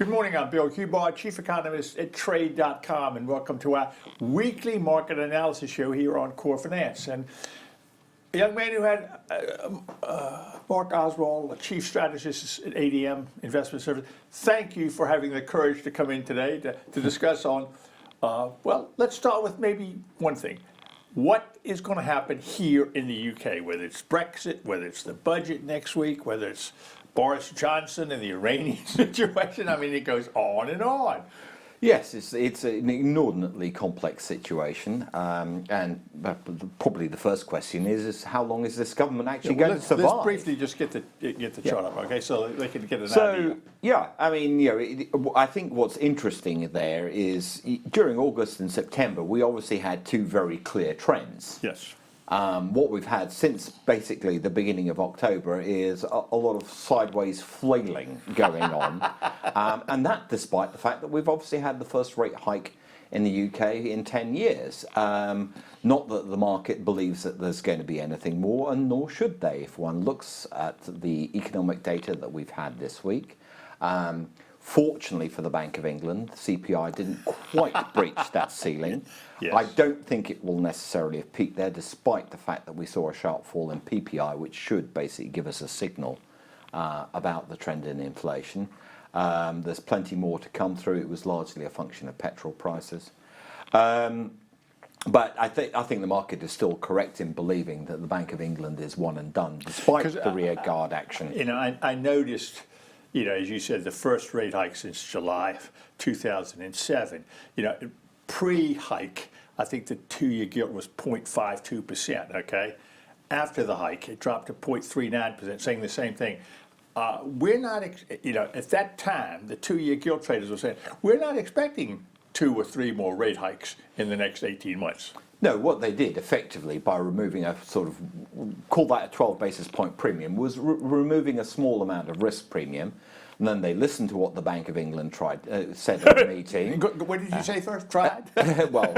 Good morning, I'm Bill Hubard, Chief Economist at Trade.com, and welcome to our weekly market analysis show here on Core Finance. And a young man who had Marc Ostwald, Chief Strategist at ADM Investment Service, thank you for having the courage to come in today to discuss on, well, let's start with maybe one thing. What is going to happen here in the UK, whether it's Brexit, whether it's the budget next week, whether it's Boris Johnson and the Iranian situation? I mean, it goes on and on. Yes, it's an inordinately complex situation, and probably the first question is how long is this government actually going to survive? Let's briefly just get the chart up, okay, so they can get an idea. So, yeah, I mean, I think what's interesting there is during August and September, we obviously had two very clear trends. Yes. What we've had since basically the beginning of October is a lot of sideways flailing going on, and that despite the fact that we've obviously had the first rate hike in the UK in 10 years. Not that the market believes that there's going to be anything more, and nor should they if one looks at the economic data that we've had this week. Fortunately for the Bank of England, CPI didn't quite breach that ceiling. Yes. I don't think it will necessarily have peaked there, despite the fact that we saw a sharp fall in PPI, which should basically give us a signal about the trend in inflation. There's plenty more to come through. It was largely a function of petrol prices. But I think the market is still correct in believing that the Bank of England is one and done, despite the rearguard action. You know, I noticed, you know, as you said, the first rate hike since July 2007. You know, pre-hike, I think the two-year gilt was 0.52%, okay? After the hike, it dropped to 0.39%, saying the same thing. We're not, you know, at that time, the two-year gilt traders were saying, we're not expecting 2 or 3 more rate hikes in the next 18 months. No, what they did effectively by removing a sort of, call that a 12 basis point premium, was removing a small amount of risk premium. And then they listened to what the Bank of England said at the meeting. What did you say first? Tried? Well,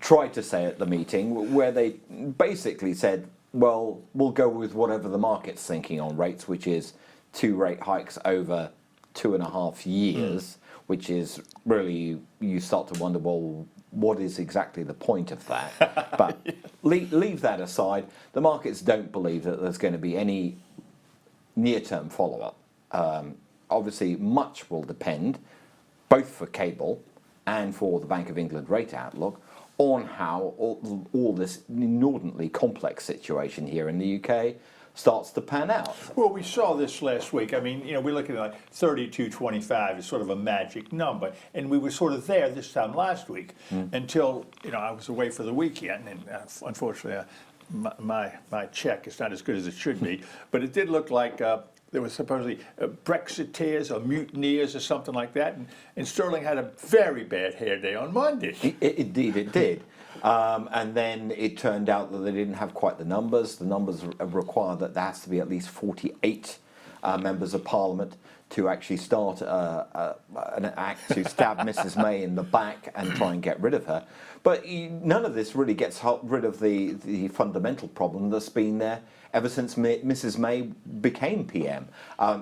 tried to say at the meeting, where they basically said, well, we'll go with whatever the market's thinking on rates, which is 2 rate hikes over 2.5 years, which is really, you start to wonder, well, what is exactly the point of that? But leave that aside. The markets don't believe that there's going to be any near-term follow-up. Obviously, much will depend, both for cable and for the Bank of England rate outlook, on how all this inordinately complex situation here in the UK starts to pan out. Well, we saw this last week. I mean, you know, we're looking at like 32.25 is sort of a magic number, and we were sort of there this time last week until, you know, I was away for the weekend, and unfortunately, my check is not as good as it should be, but it did look like there was supposedly Brexiteers or mutineers or something like that, and sterling had a very bad hair day on Monday. Indeed, it did. And then it turned out that they didn't have quite the numbers. The numbers require that there has to be at least 48 members of Parliament to actually start an act to stab Mrs May in the back and try and get rid of her. But none of this really gets rid of the fundamental problem that's been there ever since Mrs May became PM,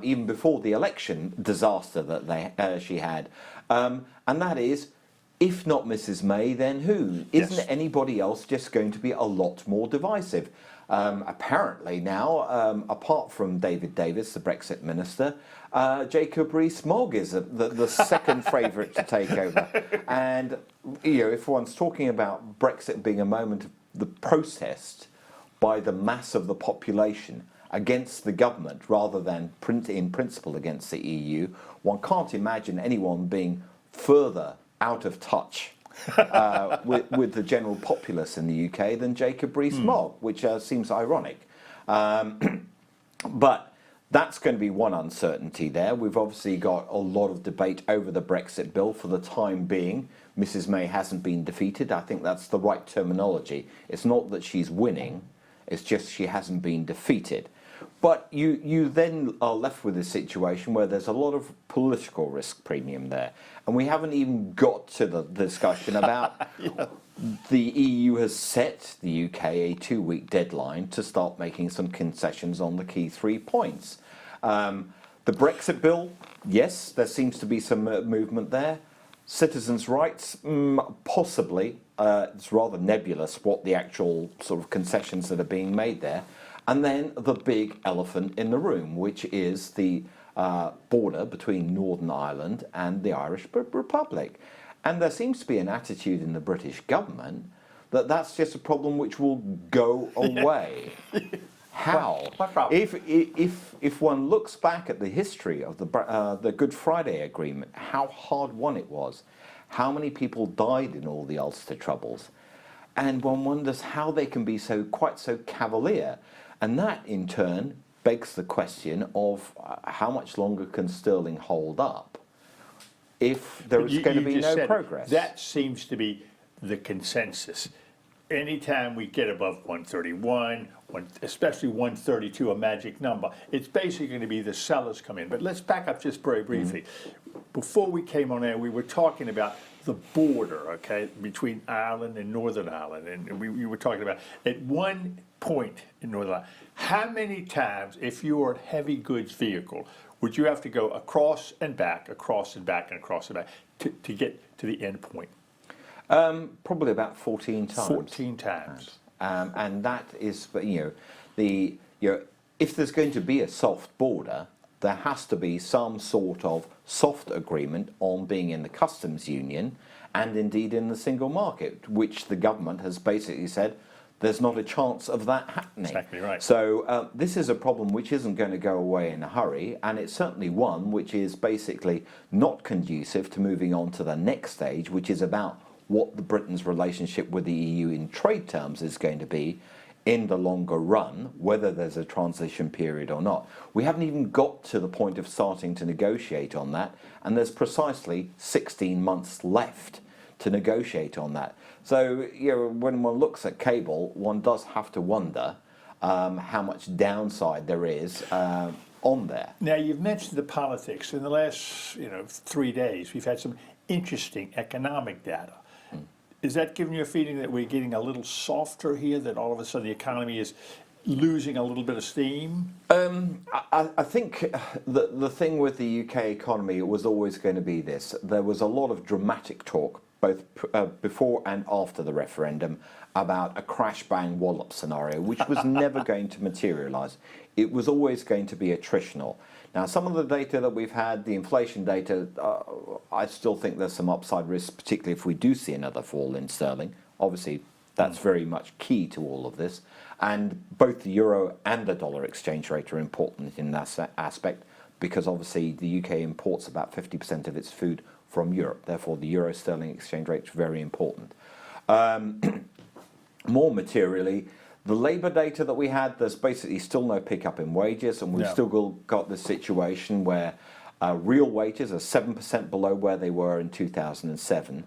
even before the election disaster that she had. And that is, if not Mrs May, then who? Isn't anybody else just going to be a lot more divisive? Apparently now, apart from David Davis, the Brexit minister, Jacob Rees-Mogg is the second favourite to take over. And you know, if one's talking about Brexit being a moment of the protest by the mass of the population against the government rather than in principle against the EU, one can't imagine anyone being further out of touch with the general populace in the UK than Jacob Rees-Mogg, which seems ironic. But that's going to be one uncertainty there. We've obviously got a lot of debate over the Brexit bill. For the time being, Mrs May hasn't been defeated. I think that's the right terminology. It's not that she's winning, it's just she hasn't been defeated. But you then are left with a situation where there's a lot of political risk premium there. And we haven't even got to the discussion about the EU has set the UK a 2-week deadline to start making some concessions on the key 3 points. The Brexit bill, yes, there seems to be some movement there. Citizens' rights, possibly. It's rather nebulous what the actual sort of concessions that are being made there. And then the big elephant in the room, which is the border between Northern Ireland and the Irish Republic. And there seems to be an attitude in the British government that that's just a problem which will go away. How? What problem? If one looks back at the history of the Good Friday Agreement, how hard won it was, how many people died in all the Ulster Troubles, and one wonders how they can be quite so cavalier, and that in turn begs the question of how much longer can sterling hold up if there is going to be no progress. That seems to be the consensus. Anytime we get above 131, especially 132, a magic number, it's basically going to be the sellers come in. But let's back up just very briefly. Before we came on air, we were talking about the border, okay, between Ireland and Northern Ireland. And we were talking about, at one point in Northern Ireland, how many times, if you were a heavy goods vehicle, would you have to go across and back, across and back, and across and back to get to the end point? Probably about 14 times. 14 times. And that is, if there's going to be a soft border, there has to be some sort of soft agreement on being in the customs union and indeed in the single market, which the government has basically said there's not a chance of that happening. Exactly right. So this is a problem which isn't going to go away in a hurry, and it's certainly one which is basically not conducive to moving on to the next stage, which is about what the Britain's relationship with the EU in trade terms is going to be in the longer run, whether there's a transition period or not. We haven't even got to the point of starting to negotiate on that, and there's precisely 16 months left to negotiate on that. So when one looks at cable, one does have to wonder how much downside there is on there. Now, you've mentioned the politics. In the last 3 days, we've had some interesting economic data. Is that giving you a feeling that we're getting a little softer here, that all of a sudden the economy is losing a little bit of steam? I think the thing with the UK economy was always going to be this. There was a lot of dramatic talk, both before and after the referendum, about a crash bang wallop scenario, which was never going to materialise. It was always going to be attritional. Now, some of the data that we've had, the inflation data, I still think there's some upside risk, particularly if we do see another fall in sterling. Obviously, that's very much key to all of this. And both the euro and the dollar exchange rate are important in that aspect, because obviously the UK imports about 50% of its food from Europe. Therefore, the euro-sterling exchange rate is very important. More materially, the labour data that we had, there's basically still no pickup in wages, and we've still got the situation where real wages are 7% below where they were in 2007.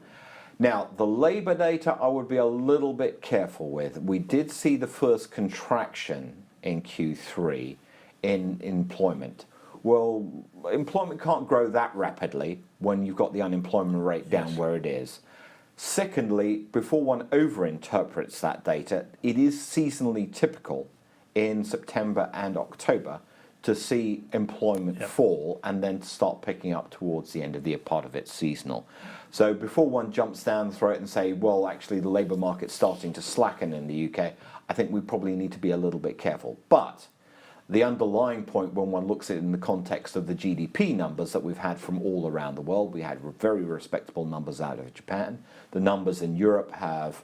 Now, the labour data I would be a little bit careful with. We did see the first contraction in Q3 in employment. Well, employment can't grow that rapidly when you've got the unemployment rate down where it is. Secondly, before one overinterprets that data, it is seasonally typical in September and October to see employment fall and then start picking up towards the end of the year. Part of it's seasonal. So before one jumps down the throat and say, well, actually the labour market's starting to slacken in the UK, I think we probably need to be a little bit careful. But the underlying point, when one looks at it in the context of the GDP numbers that we've had from all around the world, we had very respectable numbers out of Japan. The numbers in Europe have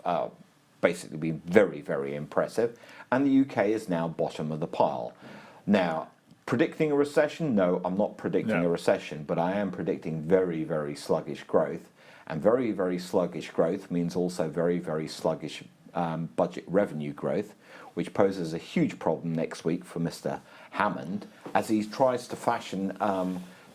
basically been very, very impressive. And the UK is now bottom of the pile. Now, predicting a recession? No, I'm not predicting a recession, but I am predicting very, very sluggish growth. And very, very sluggish growth means also very, very sluggish budget revenue growth, which poses a huge problem next week for Mr. Hammond as he tries to fashion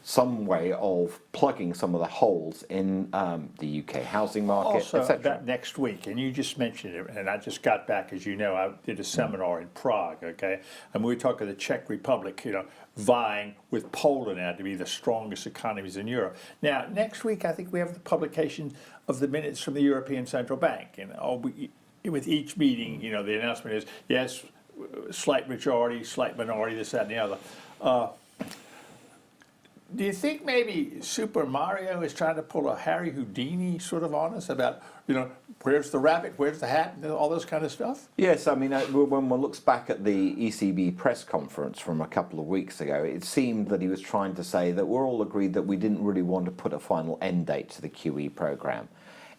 some way of plugging some of the holes in the UK housing market, Also, etc. that next week, and you just mentioned it, and I just got back, as you know, I did a seminar in Prague, okay? And we were talking the Czech Republic, vying with Poland now to be the strongest economies in Europe. Now, next week, I think we have the publication of the minutes from the European Central Bank. And with each meeting, the announcement is, yes, slight majority, slight minority, this, that, and the other. Do you think maybe Super Mario is trying to pull a Harry Houdini sort of on us about, where's the rabbit, where's the hat, and all this kind of stuff? Yes, I mean, when one looks back at the ECB press conference from a couple of weeks ago, it seemed that he was trying to say that we're all agreed that we didn't really want to put a final end date to the QE program.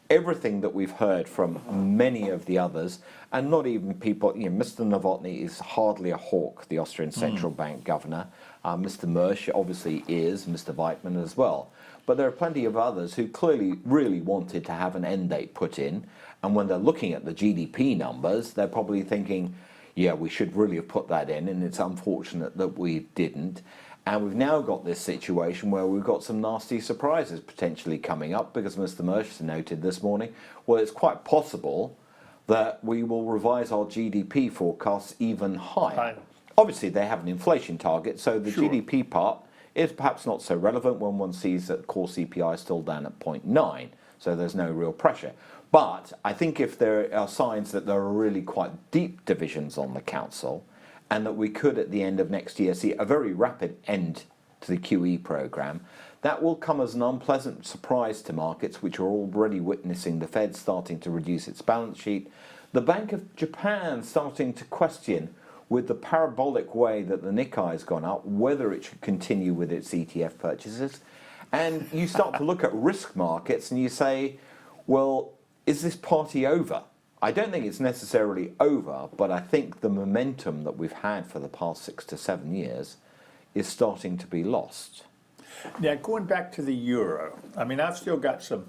Everything that we've heard from many of the others, and not even people, Mr. Novotny is hardly a hawk, the Austrian Central Bank governor. Mr. Mersch obviously is, Mr. Weidmann as well. But there are plenty of others who clearly really wanted to have an end date put in. And when they're looking at the GDP numbers, they're probably thinking, yeah, we should really have put that in. And it's unfortunate that we didn't. And we've now got this situation where we've got some nasty surprises potentially coming up, because Mr. Mersch noted this morning, well, it's quite possible that we will revise our GDP forecasts even higher. Obviously, they have an inflation target, so the GDP part is perhaps not so relevant when one sees that core CPI is still down at 0.9, so there's no real pressure. But I think if there are signs that there are really quite deep divisions on the council, and that we could at the end of next year see a very rapid end to the QE program, that will come as an unpleasant surprise to markets, which are already witnessing the Fed starting to reduce its balance sheet, the Bank of Japan starting to question, with the parabolic way that the Nikkei has gone up, whether it should continue with its ETF purchases. And you start to look at risk markets and you say, well, is this party over? I don't think it's necessarily over, but I think the momentum that we've had for the past 6 to 7 years is starting to be lost. Now, going back to the euro, I mean, I've still got some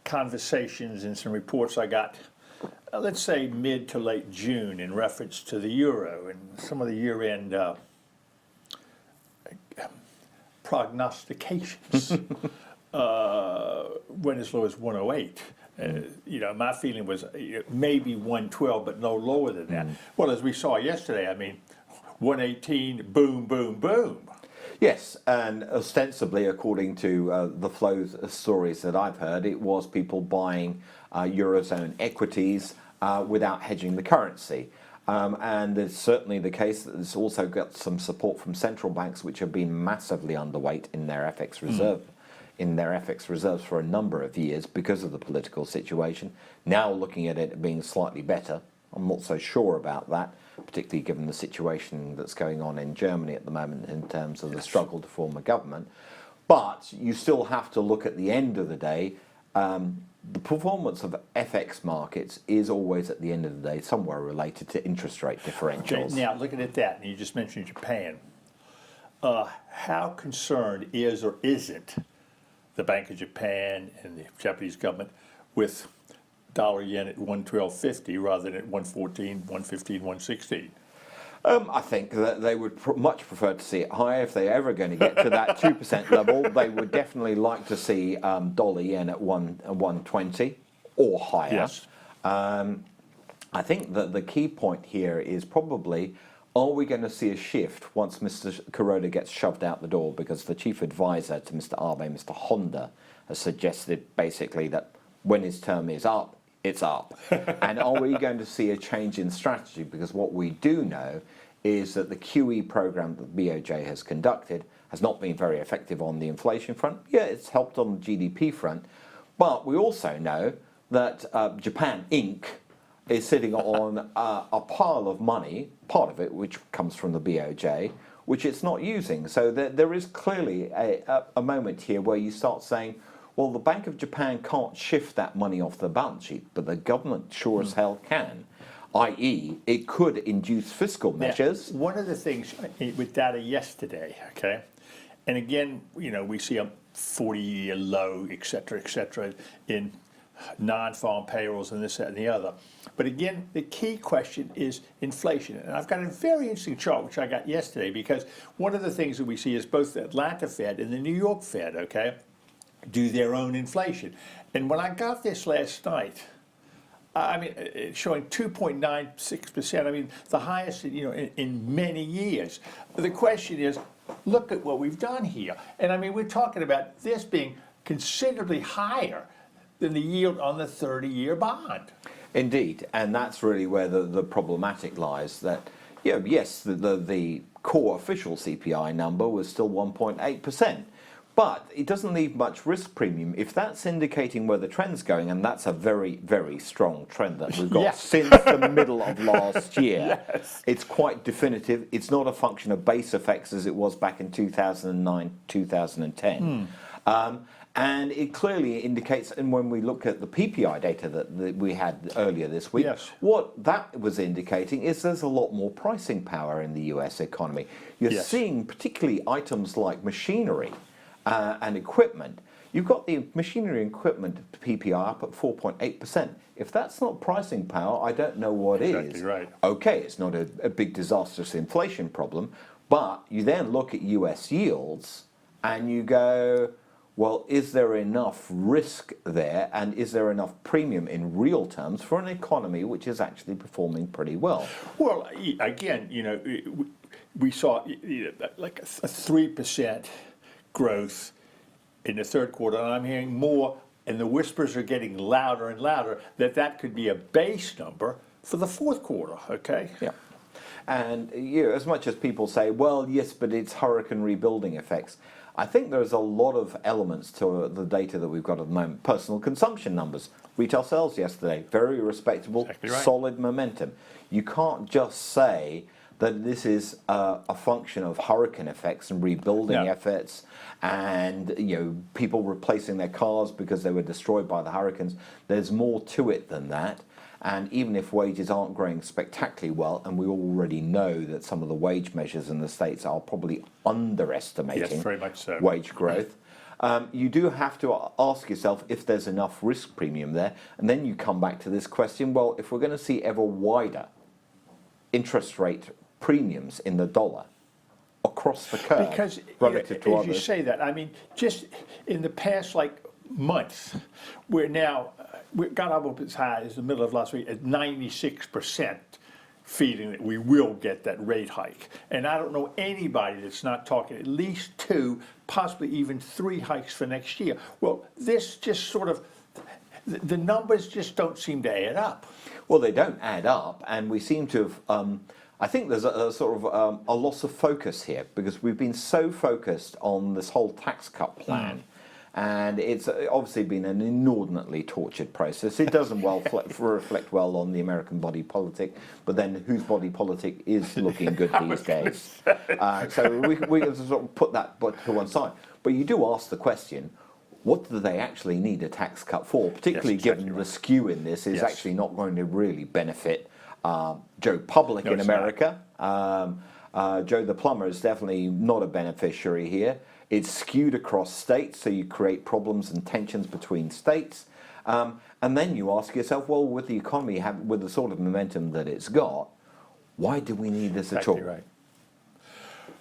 conversations and some reports I got, let's say mid to late June, in reference to the euro and some of the year-end prognostications. Went as low as 108. My feeling was maybe 112, but no lower than that. Well, as we saw yesterday, I mean, 118, boom, boom, boom. Yes, and ostensibly, according to the flow stories that I've heard, it was people buying Eurozone equities without hedging the currency. And it's certainly the case that it's also got some support from central banks, which have been massively underweight in their FX reserve. In their FX reserves for a number of years because of the political situation. Now looking at it being slightly better, I'm not so sure about that, particularly given the situation that's going on in Germany at the moment in terms of the struggle to form a government. But you still have to look at the end of the day, the performance of FX markets is always at the end of the day somewhere related to interest rate differentials. Okay, now looking at that, and you just mentioned Japan, how concerned is or isn't the Bank of Japan and the Japanese government with dollar yen at 112.50 rather than at 114, 115, 116? I think that they would much prefer to see it higher. If they're ever going to get to that 2% level, they would definitely like to see dollar yen at 120 or higher. Yes. I think that the key point here is probably, are we going to see a shift once Mr. Kuroda gets shoved out the door? Because the chief advisor to Mr. Abe, Mr. Honda, has suggested basically that when his term is up, it's up. And are we going to see a change in strategy? Because what we do know is that the QE program that the BOJ has conducted has not been very effective on the inflation front. Yeah, it's helped on the GDP front. But we also know that Japan Inc. is sitting on a pile of money, part of it which comes from the BOJ, which it's not using. So there is clearly a moment here where you start saying, well, the Bank of Japan can't shift that money off the balance sheet, but the government sure as hell can, i.e. it could induce fiscal measures. Now, one of the things with data yesterday, okay, and again, we see a 40-year low, et cetera, in non-farm payrolls and this, that, and the other. But again, the key question is inflation. And I've got a very interesting chart, which I got yesterday, because one of the things that we see is both the Atlanta Fed and the New York Fed, okay, do their own inflation. And when I got this last night, I mean, it's showing 2.96%. I mean, the highest, in many years. The question is, look at what we've done here. And I mean, we're talking about this being considerably higher than the yield on the 30-year bond. Indeed, and that's really where the problematic lies, that Yeah, yes, the core official CPI number was still 1.8%. But it doesn't leave much risk premium. If that's indicating where the trend's going, and that's a very, very strong trend that we've got Yes. since the middle of last year, Yes. it's quite definitive. It's not a function of base effects as it was back in 2009, 2010. And it clearly indicates, and when we look at the PPI data that we had earlier this week, Yes. what that was indicating is there's a lot more pricing power in the US economy. You're Yes. seeing particularly items like machinery and equipment. You've got the machinery and equipment PPI up at 4.8%. If that's not pricing power, I don't know what Exactly is. right. Okay, it's not a big disastrous inflation problem, but you then look at US yields and you go, well, is there enough risk there, and is there enough premium in real terms for an economy which is actually performing pretty well? Well, again, we saw like a 3% growth in the third quarter, and I'm hearing more, and the whispers are getting louder and louder, that could be a base number for the fourth quarter, okay? Yeah. And as much as people say, well, yes, but it's hurricane rebuilding effects, I think there's a lot of elements to the data that we've got at the moment. Personal consumption numbers, retail sales yesterday, very respectable, Exactly right. solid momentum. You can't just say that this is a function of hurricane effects and rebuilding No. efforts and people replacing their cars because they were destroyed by the hurricanes. There's more to it than that. And even if wages aren't growing spectacularly well, and we already know that some of the wage measures in the States are probably underestimating Yes, very much so. wage growth, you do have to ask yourself if there's enough risk premium there. And then you come back to this question, well, if we're going to see ever wider interest rate premiums in the dollar across the curve Because relative to as you others. say that, I mean, just in the past month, we're now we got up as high as the middle of last week at 96% feeling that we will get that rate hike. And I don't know anybody that's not talking at least 2, possibly even 3 hikes for next year. Well, this just sort of, the numbers just don't seem to add up. Well, they don't add up, and we seem to have. I think there's a sort of a loss of focus here because we've been so focused on this whole tax cut plan. And it's obviously been an inordinately tortured process. It doesn't reflect well on the American body politic, but then whose body politic is looking good these days? So we have to sort of put that to one side. But you do ask the question, what do they actually need a tax cut for? Particularly Yes, exactly given right. the skew in this is Yes. actually not going to really benefit Joe Public No, in it's not. America. Joe the plumber is definitely not a beneficiary here. It's skewed across states, so you create problems and tensions between states. And then you ask yourself, well, with the economy, with the sort of momentum that it's got, why do we need this at all? Exactly right.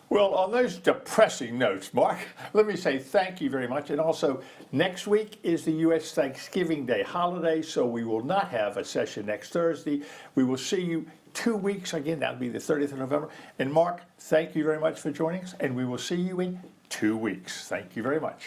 Well, on those depressing notes, Mark, let me say thank you very much. And also, next week is the U.S. Thanksgiving Day holiday, so we will not have a session next Thursday. We will see you 2 weeks. Again, that'll be the 30th of November. And Mark, thank you very much for joining us, and we will see you in 2 weeks. Thank you very much.